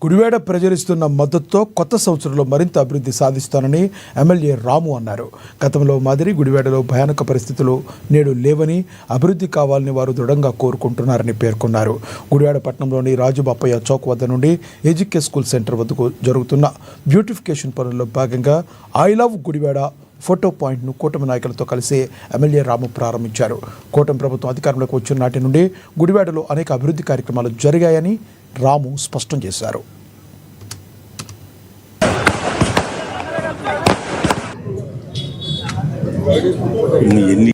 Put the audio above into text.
గుడివాడ ప్రజలిస్తున్న మద్దతుతో కొత్త సంవత్సరంలో మరింత అభివృద్ధి సాధిస్తానని ఎమ్మెల్యే రాము అన్నారు. గతంలో మాదిరి గుడివాడలో భయానక పరిస్థితులు నేడు లేవని, అభివృద్ధి కావాలని వారు దృఢంగా కోరుకుంటున్నారని పేర్కొన్నారు. గుడివాడ పట్టణంలోని రాజుబాపయ్య చౌక్ వద్ద నుండి ఏజీకే స్కూల్ సెంటర్ వద్దకు జరుగుతున్న బ్యూటిఫికేషన్ పనుల్లో భాగంగా ఐ లవ్ గుడివాడ ఫోటో పాయింట్ను కూటమి నాయకులతో కలిసి ఎమ్మెల్యే రాము ప్రారంభించారు. కూటమి ప్రభుత్వం అధికారంలోకి వచ్చిన నాటి నుండి గుడివాడలో అనేక అభివృద్ధి కార్యక్రమాలు జరిగాయని రాము స్పష్టం చేశారు. ఎన్ని